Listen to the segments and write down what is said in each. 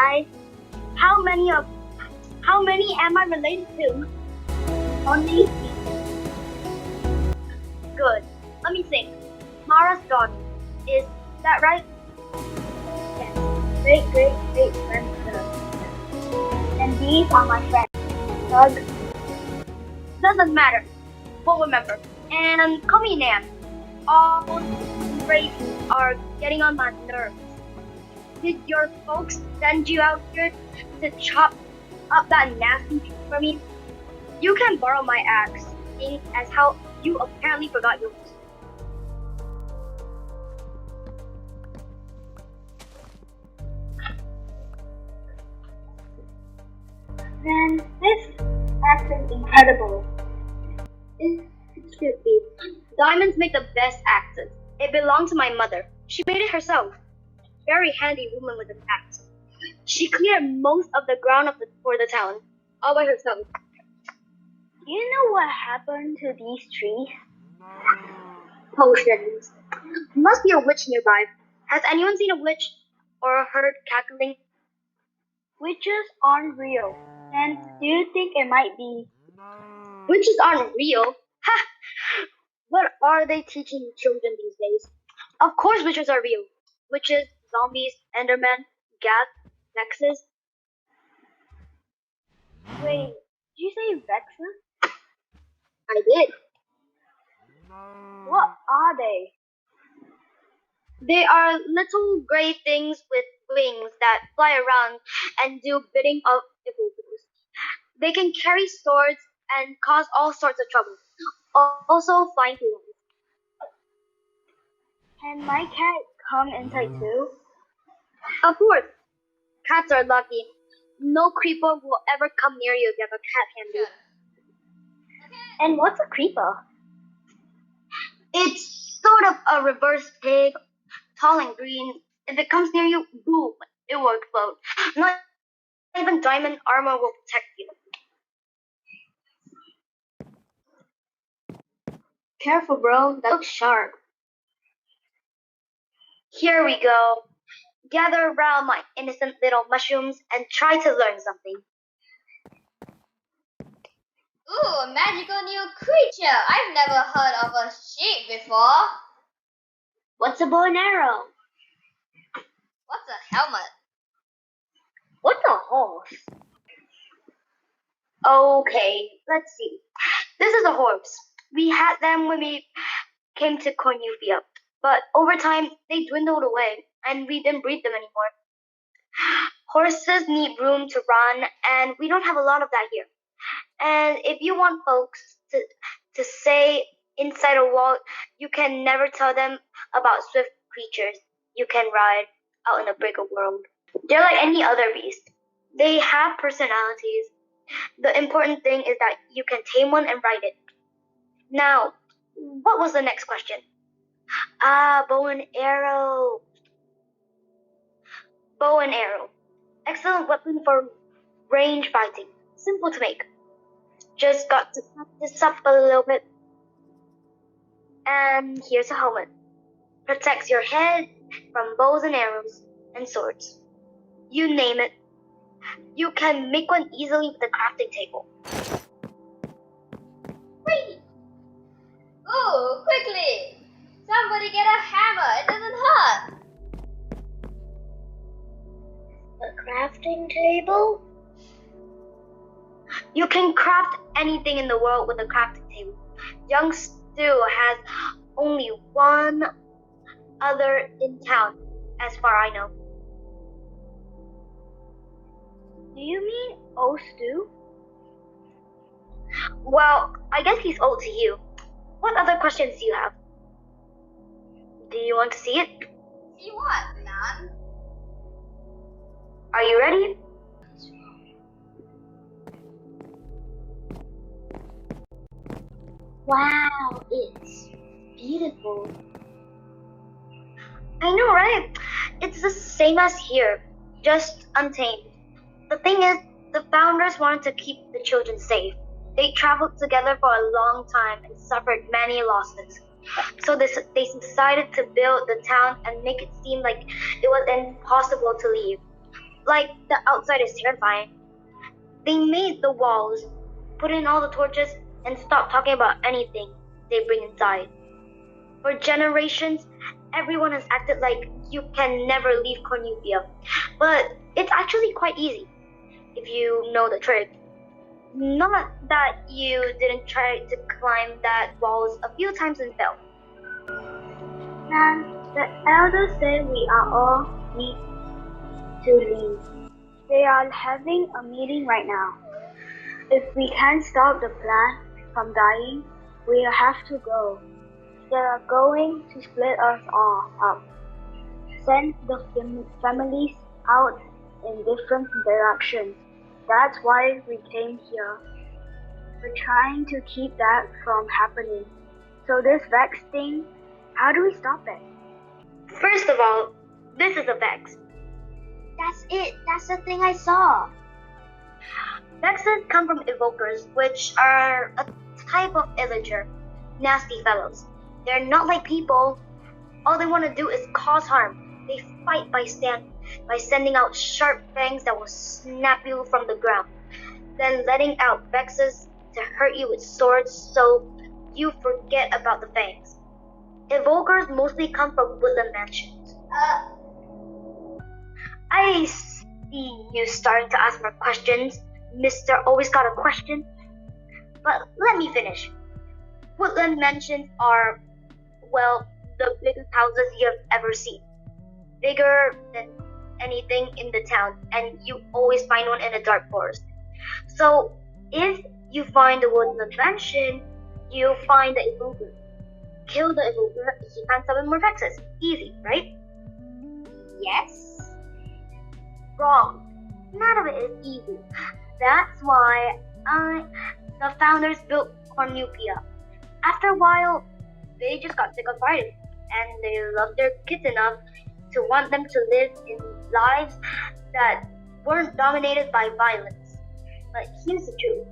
guys. How many am I related to? Only three. Good. Let me think. Mara's daughter. Is that right? Yes. Great grandmother. And these are my friends. Chug. Doesn't matter. We'll remember. And call me Nan. All these are getting on my nerves. Did your folks send you out here to chop up that nasty tree for me? You can borrow my axe, seeing as how you apparently forgot yours. Then this axe is incredible. It should be. Diamonds make the best axes. It belonged to my mother. She made it herself. Very handy woman with an axe. She cleared most of the ground for the town, all by herself. Do you know what happened to these trees? Potions. Must be a witch nearby. Has anyone seen a witch or heard cackling? Witches aren't real. And do you think it might be? Witches aren't real? Ha! What are they teaching children these days? Of course witches are real. Witches, zombies, endermen, ghast, vexes. Wait, did you say vexes? I did. What are they? They are little gray things with wings that fly around and do bidding of evil doers. They can carry swords and cause all sorts of trouble. Also flying through walls. Can my cat come inside too? Of course. Cats are lucky. No creeper will ever come near you if you have a cat handy. And what's a creeper? It's sort of a reverse pig, tall and green. If it comes near you, boom, it will explode. Not even diamond armor will protect you. Careful, bro. That looks sharp. Here we go. Gather around my innocent little mushrooms and try to learn something. Ooh, a magical new creature! I've never heard of a sheep before. What's a bow and arrow? What's a helmet? What's a horse? Okay, let's see. This is a horse. We had them when we came to Cornucopia, but over time they dwindled away and we didn't breed them anymore. Horses need room to run and we don't have a lot of that here. And if you want folks to stay inside a wall, you can never tell them about swift creatures you can ride out in a bigger world. They're like any other beast. They have personalities. The important thing is that you can tame one and ride it. Now, what was the next question? Bow and arrow. Bow and arrow. Excellent weapon for range fighting. Simple to make. Just got to practice up a little bit. And here's a helmet. Protects your head from bows and arrows and swords. You name it. You can make one easily with a crafting table. Whee! Ooh, quickly! Somebody get a hammer, it doesn't hurt! A crafting table? You can craft anything in the world with a crafting table. Young Stu has only one other in town, as far I know. Do you mean old Stu? Well, I guess he's old to you. What other questions do you have? Do you want to see it? See what, Nan? Are you ready? Wow, it's beautiful. I know, right? It's the same as here, just untamed. The thing is, the founders wanted to keep the children safe. They traveled together for a long time and suffered many losses. So they decided to build the town and make it seem like it was impossible to leave. Like the outside is terrifying. They made the walls, put in all the torches, and stop talking about anything they bring inside. For generations, everyone has acted like you can never leave Cornucopia. But it's actually quite easy if you know the trick. Not that you didn't try to climb that walls a few times and fell. And the elders say we are all need to leave. They are having a meeting right now. If we can't stop the plant from dying, we'll have to go. They are going to split us all up, send the families out in different directions. That's why we came here. We're trying to keep that from happening. So this Vex thing, how do we stop it? First of all, this is a Vex. That's it. That's the thing I saw. Vexes come from evokers, which are a type of illager, nasty fellows. They're not like people. All they want to do is cause harm. They fight by sending out sharp fangs that will snap you from the ground, then letting out Vexes to hurt you with swords so you forget about the fangs. Evokers mostly come from Woodland mansions. I see you starting to ask more questions. Mister always got a question. But let me finish. Woodland mansions are, well, the biggest houses you have ever seen. Bigger than anything in the town, and you always find one in a dark forest. So, if you find the Woodland mansion, you find the evoker. Kill the evoker if you can't summon more Vexes. Easy, right? Yes. Wrong. None of it is easy. That's why the founders built Cornucopia. After a while, they just got sick of fighting, and they loved their kids enough to want them to live in lives that weren't dominated by violence. But here's the truth,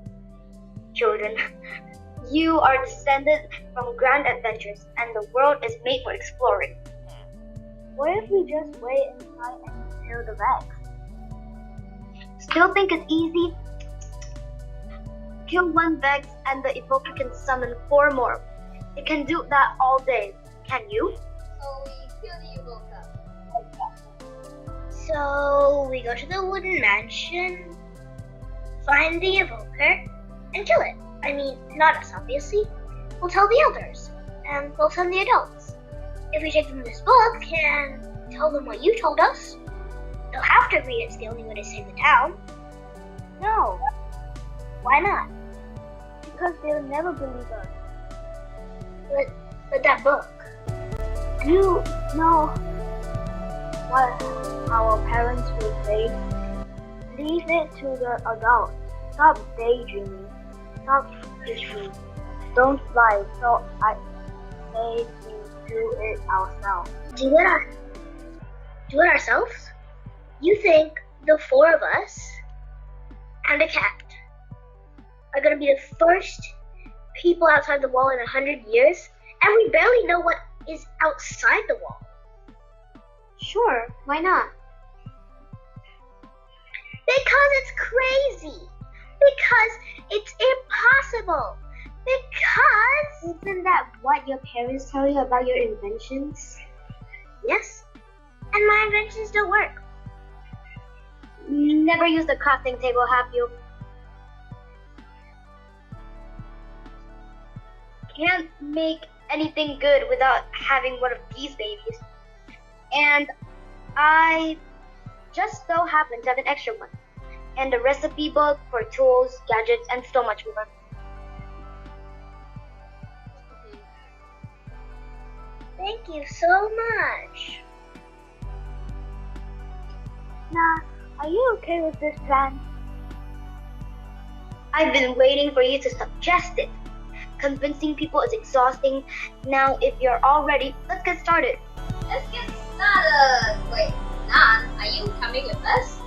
children. You are descended from grand adventures, and the world is made for exploring. What if we just wait inside and kill the Vex? Still think it's easy? Kill one Vex and the evoker can summon 4 more. It can do that all day. Can you? So we kill the evoker. So we go to the wooden mansion, find the evoker, and kill it. I mean, not us, obviously. We'll tell the elders, and we'll send the adults. If we take them this book and tell them what you told us, they'll have to read it's the only way to save the town. No, Why not? because they'll never believe us. But that book. Do you know what our parents will say? Leave it to the adults. Stop daydreaming. Stop dreaming. Don't lie. So I say we do it ourselves. Do it ourselves? You think the 4 of us and a cat are gonna be the first people outside the wall in 100 years? And we barely know what is outside the wall. Sure, why not? Because it's crazy. Because it's impossible. Because... Isn't that what your parents tell you about your inventions? Yes. And my inventions don't work. Never used a crafting table, have you? Can't make anything good without having one of these babies. And I just so happen to have an extra one. And a recipe book for tools, gadgets, and so much more. Thank you so much. Nah, are you okay with this plan? I've been waiting for you to suggest it. Convincing people is exhausting. Now, if you're all ready, let's get started. Let's get started. Wait, Nan, are you coming with us?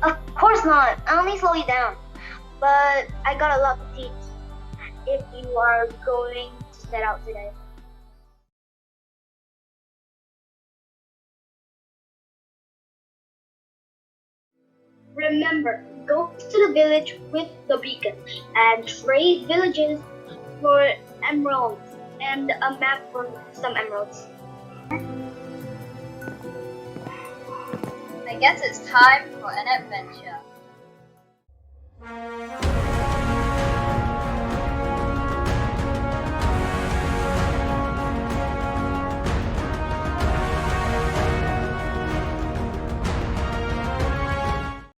Of course not. I'll only slow you down. But I got a lot to teach if you are going to set out today. Remember, go to the village with the beacon and trade villages for emeralds and a map for some emeralds. I guess it's time for an adventure.